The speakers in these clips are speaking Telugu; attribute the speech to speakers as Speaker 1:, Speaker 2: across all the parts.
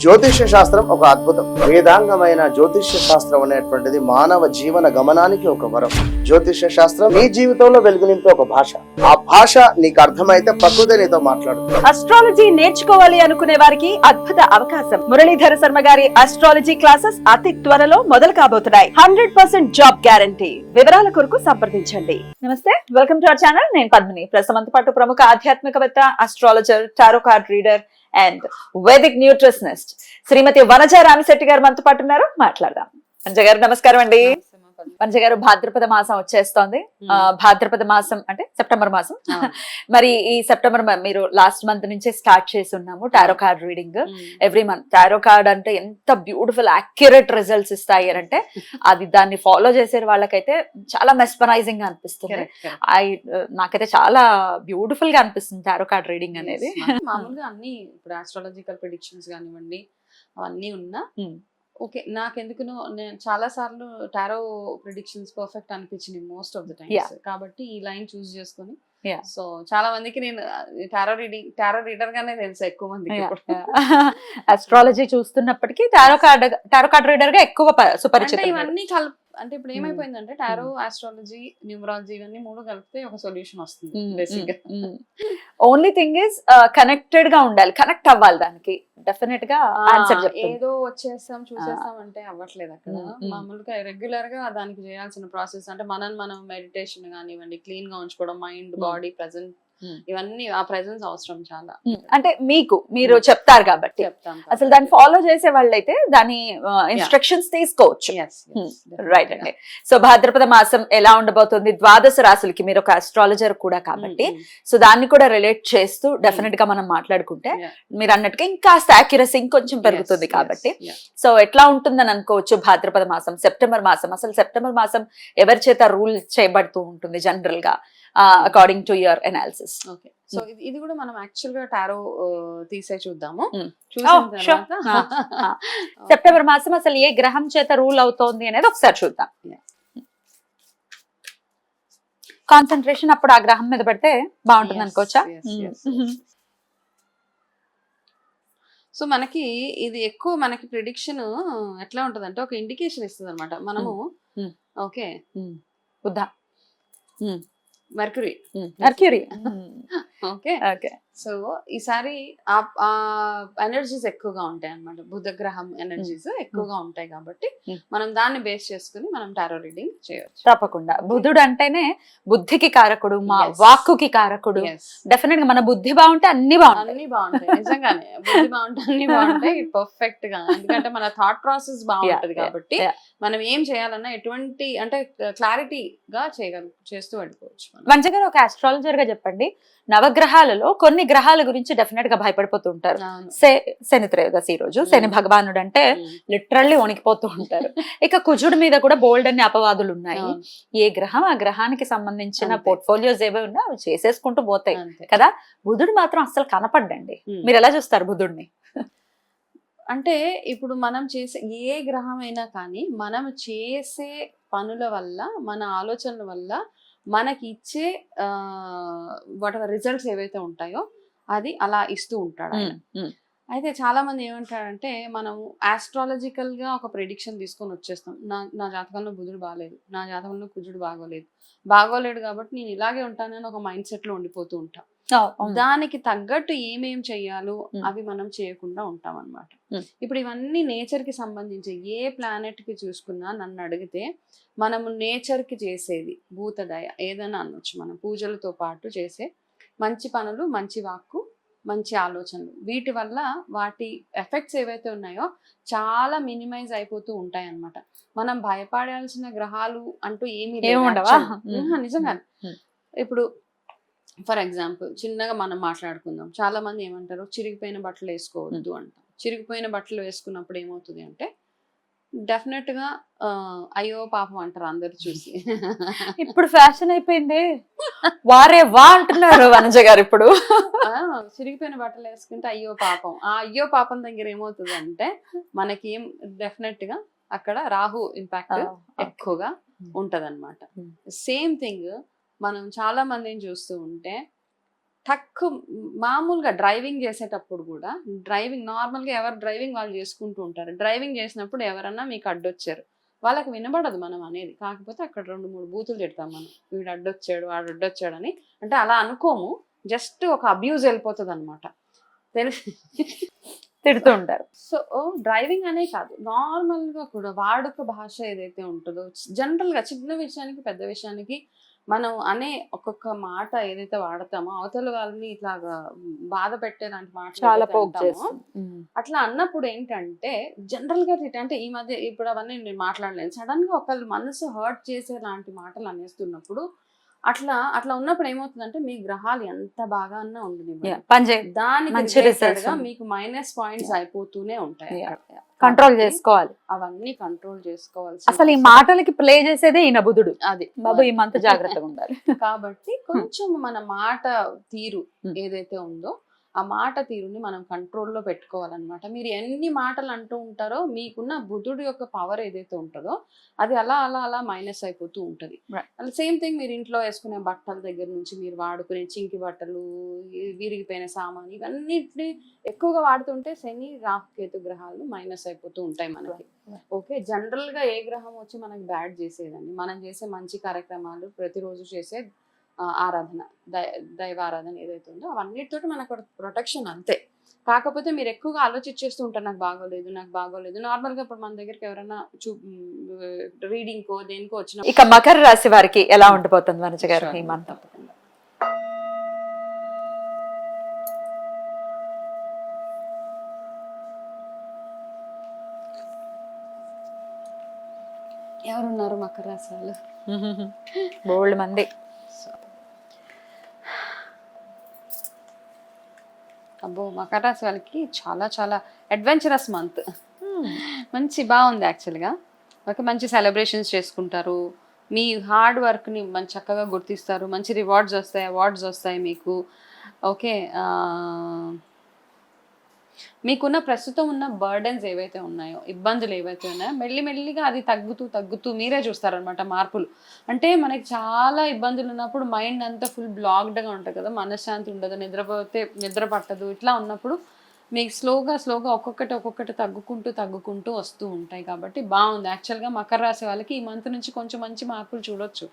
Speaker 1: జ్యోతిష్య శాస్త్రం ఒక అద్భుతం. వేదాంగమైన జ్యోతిష్య శాస్త్రం అనేటువంటిది మానవ జీవన గమనానికి ఒక వరం. జ్యోతిష్య శాస్త్రం నీ జీవితంలో వెలుగునింపే ఒక భాష. ఆ భాష నీకు అర్థమైతే ప్రకృతి నీతో మాట్లాడుతుంది.
Speaker 2: అస్ట్రాలజీ నేర్చుకోవాలి అనుకునే వారికి అద్భుత అవకాశం. మురళీధర శర్మ గారి అస్ట్రాలజీ క్లాసెస్ అతి త్వరలో మొదలు కాబోతున్నాయి. 100% జాబ్ గ్యారంటీ. వివరాల కొరకు సంప్రదించండి. నమస్తే, వెల్కమ్ టు అవర్ ఛానల్. నేను పద్మిని. ప్రస్తుతం పాటు ప్రముఖ ఆధ్యాత్మికవేత్త, astrologer, tarot card reader and Vedic nutritionist Shrimati Vanaja Ramisetti garu మనతో పాటు ఉన్నారు. మాట్లాడదాం. వనజ గారు నమస్కారం అండి. వనజ గారు, భాద్రపద మాసం వచ్చేస్తోంది. భాద్రపద మాసం అంటే సెప్టెంబర్ మాసం. మరి ఈ సెప్టెంబర్ మీరు లాస్ట్ మంత్ నుంచే స్టార్ట్ చేసి ఉన్నాము tarot card reading. Every month tarot card అంటే ఎంత బ్యూటిఫుల్ యాక్యురేట్ రిజల్ట్స్ ఇస్తాయి అంటే అది దాన్ని ఫాలో చేసే వాళ్ళకైతే చాలా మెస్పరైజింగ్ గా అనిపిస్తుంది. నాకైతే చాలా బ్యూటిఫుల్ గా అనిపిస్తుంది టారో కార్డ్ రీడింగ్ అనేది.
Speaker 3: మామూలుగా అన్ని ఇప్పుడు ఆస్ట్రాలజికల్ ప్రెడిక్షన్స్ కానివ్వండి అవన్నీ ఉన్నా ఓకే, నాకెందుకునో నేను చాలా సార్లు టారో ప్రిడిక్షన్స్ పర్ఫెక్ట్ అనిపించినాయి మోస్ట్ ఆఫ్ ద టైమ్స్. కాబట్టి ఈ లైన్ చూస్ చేసుకుని సో చాలా మందికి నేను టారో రీడర్ గానే తెలుసు ఎక్కువ మందికి.
Speaker 2: అస్ట్రాలజీ చూస్తున్నప్పటికీ టారో కార్డ్ రీడర్ గా ఎక్కువ సుపరిచితం.
Speaker 3: ఇవన్నీ అంటే ఇప్పుడు ఏమైపోయిందంటే టారో, ఆస్ట్రాలజీ, న్యూమరాలజీ ఇవన్నీ మూడు కలిపితే ఒక సొల్యూషన్ వస్తుంది బేసిక్ గా.
Speaker 2: ఓన్లీ థింగ్ ఇస్ కనెక్టెడ్ గా ఉండాలి, కనెక్ట్ అవ్వాలి దానికి. డెఫినెట్ గా ఆన్సర్
Speaker 3: ఏదో వచ్చేస్తాం చూసేస్తాం అంటే అవ్వట్లేదు అక్కడ. మామూలుగా రెగ్యులర్ గా దానికి చేయాల్సిన ప్రాసెస్ అంటే మనం మెడిటేషన్ కానివ్వండి, క్లీన్ గా ఉంచుకోవడం, మైండ్, బాడీ ప్రెజెంట్, ఇవన్నీ ఆ ప్రెజెన్స్ అవసరం చాలా.
Speaker 2: అంటే మీరు చెప్తారు కాబట్టి అసలు దాన్ని ఫాలో చేసే వాళ్ళైతే దాని ఇన్స్ట్రక్షన్స్ తీసుకోవచ్చు. రైట్ అండి. సో భాద్రపద మాసం ఎలా ఉండబోతుంది, ద్వాదశ రాశులకి మీరు ఒక అస్ట్రాలజర్ కూడా కాబట్టి సో దాన్ని కూడా రిలేట్ చేస్తూ డెఫినెట్ గా మనం మాట్లాడుకుంటే మీరు అన్నట్టుగా ఇంకా యాక్యురసీ ఇంకొంచెం పెరుగుతుంది కాబట్టి సో ఎట్లా ఉంటుందని అనుకోవచ్చు. భాద్రపద మాసం, సెప్టెంబర్ మాసం, అసలు సెప్టెంబర్ మాసం ఎవరి చేత రూల్ చేయబడుతూ ఉంటుంది జనరల్ గా according to your analysis?
Speaker 3: Okay, so ఇది కూడా మనం యాక్చువల్ గా టారో తీసే చూద్దాము.
Speaker 2: సెప్టెంబర్ మాసం అసలు ఏ గ్రహం చేత రూల్ అవుతోంది అనేది ఒకసారి చూద్దాం. కాన్సన్ట్రేషన్ అప్పుడు ఆ గ్రహం మీద పెడితే బాగుంటుంది అనుకోవచ్చా?
Speaker 3: సో మనకి ఇది ఎక్కువ మనకి ప్రిడిక్షన్ ఎట్లా ఉంటది అంటే ఒక ఇండికేషన్ ఇస్తుంది అనమాట. మనము okay mercury okay okay. So ఈసారి ఎనర్జీస్ ఎక్కువగా ఉంటాయి అన్నమాట. బుధ గ్రహం ఎనర్జీస్ ఎక్కువగా ఉంటాయి కాబట్టి మనం దాన్ని బేస్ చేసుకుని మనం టారో రీడింగ్ చేయవచ్చు.
Speaker 2: తప్పకుండా. బుధుడు అంటేనే బుద్ధికి కారకుడు, మా వాక్కుకి కారకుడు. డెఫినెట్ గా మన బుద్ధి బాగుంటే అన్ని
Speaker 3: బాగుంటాయి. నిజంగానే బుద్ధి బాగుంటే అన్ని బాగుంటాయి పర్ఫెక్ట్ గా. ఎందుకంటే మన థాట్ ప్రాసెస్ బాగుంటది కాబట్టి మనం ఏం చేయాలన్నా ఎటువంటి అంటే క్లారిటీగా చేస్తూ వెళ్ళిపోవచ్చు.
Speaker 2: మంచిగా ఒక ఆస్ట్రాలజర్ గా చెప్పండి, నవగ్రహాలలో కొన్ని గ్రహాల గురించి డెఫినెట్ గా భయపడిపోతూ ఉంటారు. శని త్రయోదశి రోజు శని భగవానుడు అంటే లిటరల్లీ వణికిపోతూ ఉంటారు. ఇక కుజుడి మీద కూడా బోల్డ్ అన్ని అపవాదులు ఉన్నాయి. ఏ గ్రహం ఆ గ్రహానికి సంబంధించిన పోర్ట్ఫోలియోస్ ఏవే ఉన్నా అవి చేసేసుకుంటూ పోతాయి కదా. బుధుడు మాత్రం అస్సలు కనపడ్డండి. మీరు ఎలా చూస్తారు బుధుడిని?
Speaker 3: అంటే ఇప్పుడు మనం చేసే ఏ గ్రహం అయినా కానీ మనం చేసే పనుల వల్ల, మన ఆలోచనల వల్ల మనకి ఇచ్చే వాట్ ఎవర్ రిజల్ట్స్ ఏవైతే ఉంటాయో అది అలా ఇస్తూ ఉంటాడు. అయితే చాలా మంది ఏమంటారంటే మనం ఆస్ట్రాలజికల్ గా ఒక ప్రెడిక్షన్ తీసుకొని వచ్చేస్తాం. నా జాతకంలో బుధుడు బాగాలేదు, నా జాతకంలో కుజుడు బాగోలేడు కాబట్టి నేను ఇలాగే ఉంటానని ఒక మైండ్ సెట్ లో ఉండిపోతూ ఉంటాం. దానికి తగ్గట్టు ఏమేం చెయ్యాలో అవి మనం చేయకుండా ఉంటాం అన్నమాట. ఇప్పుడు ఇవన్నీ నేచర్ కి సంబంధించి ఏ ప్లానెట్ కి చూసుకున్నా నన్ను అడిగితే మనము నేచర్ కి చేసేది భూతదయ ఏదైనా అనొచ్చు. మనం పూజలతో పాటు చేసే మంచి పనులు, మంచి వాక్కు, మంచి ఆలోచనలు, వీటి వల్ల వాటి ఎఫెక్ట్స్ ఏవైతే ఉన్నాయో చాలా మినిమైజ్ అయిపోతూ ఉంటాయి అన్నమాట. మనం భయపడాల్సిన గ్రహాలు అంటూ ఏమీ నిజంగా. ఇప్పుడు ఫర్ ఎగ్జాంపుల్ చిన్నగా మనం మాట్లాడుకుందాం. చాలా మంది ఏమంటారు, చిరిగిపోయిన బట్టలు వేసుకోవద్దు అంటాం. చిరిగిపోయిన బట్టలు వేసుకున్నప్పుడు ఏమవుతుంది అంటే డెఫినెట్ గా అయ్యో పాపం అంటారు అందరు చూసి.
Speaker 2: ఇప్పుడు ఫ్యాషన్ అయిపోయింది, వారే వా అంటున్నారు వనజ గారు. ఇప్పుడు
Speaker 3: చిరిగిపోయిన బట్టలు వేసుకుంటే అయ్యో పాపం. ఆ అయ్యో పాపం దగ్గర ఏమవుతుంది అంటే మనకి ఏం డెఫినెట్ గా అక్కడ రాహు ఇంపాక్ట్ ఎక్కువగా ఉంటది అనమాట. సేమ్ థింగ్ మనం చాలా మందిని చూస్తూ ఉంటే టక్ మామూలుగా డ్రైవింగ్ చేసేటప్పుడు కూడా నార్మల్గా ఎవరు డ్రైవింగ్ వాళ్ళు చేసుకుంటూ ఉంటారు. డ్రైవింగ్ చేసినప్పుడు ఎవరన్నా మీకు అడ్డొచ్చారు, వాళ్ళకి వినబడదు మనం అనేది, కాకపోతే అక్కడ 2-3 బూతులు తిడతాం మనం, వీడు అడ్డొచ్చాడు వాడు అడ్డొచ్చాడు అని. అంటే అలా అనుకోము, జస్ట్ ఒక అబ్యూజ్ వెళ్ళిపోతుంది అనమాట, తెలిసి
Speaker 2: తిడుతూ ఉంటారు.
Speaker 3: సో డ్రైవింగ్ అనే కాదు, నార్మల్ గా కూడా వాడుక భాష ఏదైతే ఉంటుందో, జనరల్ గా చిన్న విషయానికి పెద్ద విషయానికి మనం అనే ఒక్కొక్క మాట ఏదైతే వాడతామో అవతల వాళ్ళని ఇట్లాగా బాధ పెట్టేలాంటి మాట
Speaker 2: చాలా పోక్ చేస్తుంది.
Speaker 3: అట్లా అన్నప్పుడు ఏంటంటే జనరల్ గా అంటే ఈ మధ్య ఇప్పుడు అవన్నీ నేను మాట్లాడలేను, సడన్ గా ఒకళ్ళు మనసు హర్ట్ చేసే లాంటి మాటలు అనేస్తున్నప్పుడు అట్లా ఉన్నప్పుడు ఏమవుతుందంటే మీ గ్రహాలు ఎంత బాగా అన్నా ఉండదు, దానికి మీకు మైనస్ పాయింట్స్ అయిపోతూనే ఉంటాయి.
Speaker 2: కంట్రోల్ చేసుకోవాలి,
Speaker 3: అవన్నీ కంట్రోల్ చేసుకోవాలి.
Speaker 2: అసలు ఈ మాటలకి ప్లే చేసేదే ఈయన బుధుడు,
Speaker 3: అది
Speaker 2: బాబు ఈ మంత్ జాగ్రత్తగా ఉండాలి.
Speaker 3: కాబట్టి కొంచెం మన మాట తీరు ఏదైతే ఉందో ఆ మాట తీరుని మనం కంట్రోల్లో పెట్టుకోవాలన్నమాట. మీరు ఎన్ని మాటలు అంటూ ఉంటారో మీకున్న బుధుడు యొక్క పవర్ ఏదైతే ఉంటుందో అది అలా అలా అలా మైనస్ అయిపోతూ ఉంటుంది. అలా సేమ్ థింగ్ మీరు ఇంట్లో వేసుకునే బట్టల దగ్గర నుంచి మీరు వాడుకునే చింకి బట్టలు, విరిగిపోయిన సామాన్, ఇవన్నిటిని ఎక్కువగా వాడుతుంటే శని రాహు కేతు గ్రహాలు మైనస్ అయిపోతూ ఉంటాయి మనకి. ఓకే, జనరల్ గా ఏ గ్రహం వచ్చి మనకి బ్యాడ్ చేసేదండి, మనం చేసే మంచి కార్యక్రమాలు, ప్రతిరోజు చేసే ఆరాధన, దైవ ఆరాధన ఏదైతే ఉందో అవన్నిటితో మనకు ప్రొటెక్షన్ అంతే. కాకపోతే మీరు ఎక్కువగా ఆలోచించేస్తూ ఉంటారు, నాకు బాగోలేదు. నార్మల్ గా ఇప్పుడు మన దగ్గరికి ఎవరైనా రీడింగ్ కో దేనికో వచ్చిన.
Speaker 2: ఇక మకర రాశి వారికి ఎలా ఉండిపోతుంది వనజ గారు ఈ మంత్?
Speaker 3: ఎవరున్నారు మకర రాశి వాళ్ళు?
Speaker 2: బోల్డ్ మంది.
Speaker 3: అబ్బో, మకర రాశి వాళ్ళకి చాలా చాలా అడ్వెంచరస్ మంత్. మంచి బాగుంది యాక్చువల్గా. ఓకే, మంచి సెలబ్రేషన్స్ చేసుకుంటారు, మీ హార్డ్ వర్క్ని మంచి చక్కగా గుర్తిస్తారు, మంచి రివార్డ్స్ వస్తాయి, అవార్డ్స్ వస్తాయి మీకు. ఓకే, మీకున్న ప్రస్తుతం ఉన్న బర్డెన్స్ ఏవైతే ఉన్నాయో, ఇబ్బందులు ఏవైతే ఉన్నాయో మెల్లిమెల్లిగా అది తగ్గుతూ మీరే చూస్తారనమాట మార్పులు. అంటే మనకి చాలా ఇబ్బందులు ఉన్నప్పుడు మైండ్ అంతా ఫుల్ బ్లాక్డ్గా ఉంటుంది కదా, మనశ్శాంతి ఉండదు, నిద్రపోతే నిద్ర పట్టదు. ఇట్లా ఉన్నప్పుడు మీకు స్లోగా ఒక్కొక్కటి తగ్గుకుంటూ వస్తూ ఉంటాయి. కాబట్టి బాగుంది యాక్చువల్గా. మకర రాశి వాళ్ళకి ఈ మంత్ నుంచి కొంచెం మంచి మార్పులు చూడొచ్చు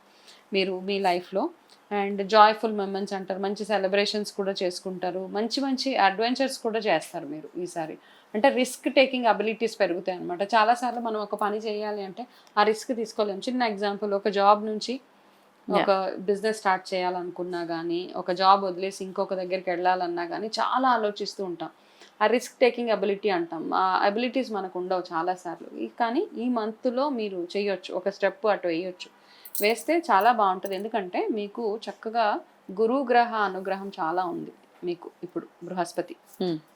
Speaker 3: మీరు మీ లైఫ్లో. అండ్ జాయ్ఫుల్ మూమెంట్స్ అంటారు, మంచి సెలబ్రేషన్స్ కూడా చేసుకుంటారు, మంచి అడ్వెంచర్స్ కూడా చేస్తారు మీరు ఈసారి. అంటే రిస్క్ టేకింగ్ అబిలిటీస్ పెరుగుతాయి అనమాట. చాలాసార్లు మనం ఒక పని చేయాలి అంటే ఆ రిస్క్ తీసుకోలేము. చిన్న ఎగ్జాంపుల్, ఒక జాబ్ నుంచి ఒక బిజినెస్ స్టార్ట్ చేయాలనుకున్నా కానీ, ఒక జాబ్ వదిలేసి ఇంకొక దగ్గరికి వెళ్ళాలన్నా కానీ చాలా ఆలోచిస్తూ ఉంటాం. ఆ రిస్క్ టేకింగ్ అబిలిటీ అంటాం. ఆ అబిలిటీస్ మనకు ఉండవు చాలాసార్లు. కానీ ఈ మంత్లో మీరు చేయొచ్చు, ఒక స్టెప్ అటు వేస్తే చాలా బాగుంటుంది. ఎందుకంటే మీకు చక్కగా గురు గ్రహ అనుగ్రహం చాలా ఉంది మీకు ఇప్పుడు, బృహస్పతి.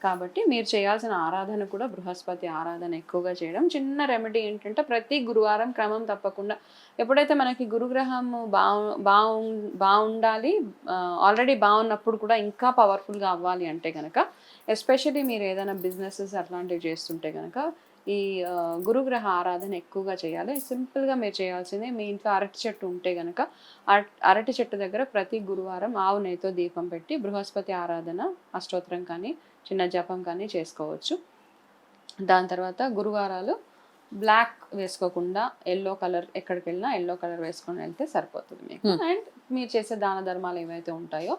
Speaker 3: కాబట్టి మీరు చేయాల్సిన ఆరాధన కూడా బృహస్పతి ఆరాధన ఎక్కువగా చేయడం. చిన్న రెమెడీ ఏంటంటే ప్రతి గురువారం క్రమం తప్పకుండా, ఎప్పుడైతే మనకి గురుగ్రహం బాగుండాలి, ఆల్రెడీ బాగున్నప్పుడు కూడా ఇంకా పవర్ఫుల్గా అవ్వాలి అంటే కనుక, ఎస్పెషల్లీ మీరు ఏదైనా బిజినెసెస్ అట్లాంటివి చేస్తుంటే కనుక ఈ గురుగ్రహ ఆరాధన ఎక్కువగా చేయాలి. సింపుల్గా మీరు చేయాల్సిందే, మీ ఇంట్లో అరటి చెట్టు ఉంటే కనుక అరటి చెట్టు దగ్గర ప్రతి గురువారం ఆవు నెయ్యితో దీపం పెట్టి బృహస్పతి ఆరాధన, అష్టోత్తరం కానీ చిన్న జపం కానీ చేసుకోవచ్చు. దాని తర్వాత గురువారాలు బ్లాక్ వేసుకోకుండా ఎల్లో కలర్, ఎక్కడికి వెళ్ళినా ఎల్లో కలర్ వేసుకొని వెళ్తే సరిపోతుంది మీకు. అండ్ మీరు చేసే దాన ధర్మాలు ఏవైతే ఉంటాయో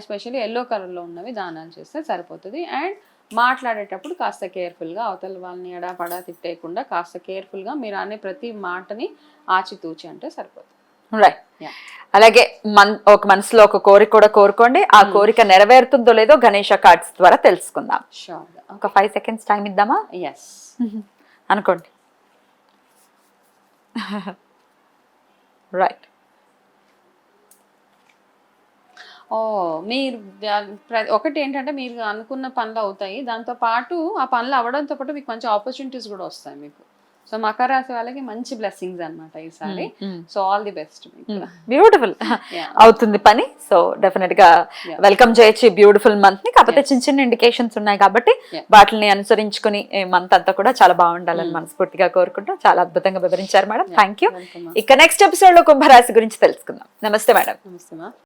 Speaker 3: ఎస్పెషల్లీ ఎల్లో కలర్లో ఉన్నవి దానాలు చేస్తే సరిపోతుంది. అండ్ మాట్లాడేటప్పుడు కాస్త కేర్ఫుల్గా, అవతల వాళ్ళని ఎడాపడా తిట్టేయకుండా కాస్త కేర్ఫుల్గా మీరు అనే ప్రతి మాటని ఆచితూచి అంటే సరిపోతుంది.
Speaker 2: రైట్. అలాగే ఒక మనసులో ఒక కోరిక కూడా కోరుకోండి, ఆ కోరిక నెరవేరుతుందో లేదో గణేష కార్డ్స్ ద్వారా తెలుసుకుందాం.
Speaker 3: షూర్గా.
Speaker 2: ఒక 5 seconds టైం ఇద్దామా?
Speaker 3: ఎస్,
Speaker 2: అనుకోండి. రైట్.
Speaker 3: మీరు ఒకటి ఏంటంటే మీరు అనుకున్న పనులు అవుతాయి, దాంతో పాటు ఆ పనులు అవ్వడంతో పాటు మీకు మంచి ఆపర్చునిటీస్ కూడా వస్తాయి మీకు. సో మకర రాశి వాళ్ళకి మంచి బ్లెస్సింగ్స్ అన్నమాట ఈసారి. So all the best.
Speaker 2: Beautiful అవుతుంది పని. సో డెఫినెట్ గా వెల్కమ్ చేయొచ్చు బ్యూటిఫుల్ మంత్ ని. కాకపోతే చిన్న ఇండికేషన్స్ ఉన్నాయి కాబట్టి వాటిని అనుసరించుకుని మంత్ అంతా కూడా చాలా బాగుండాలని మనస్ఫూర్తిగా కోరుకుంటాం. చాలా అద్భుతంగా వివరించారు మేడం, థ్యాంక్ యూ. ఇక నెక్స్ట్ ఎపిసోడ్ లో కుంభరాశి గురించి తెలుసుకుందాం. నమస్తే మేడం.
Speaker 3: నమస్తే.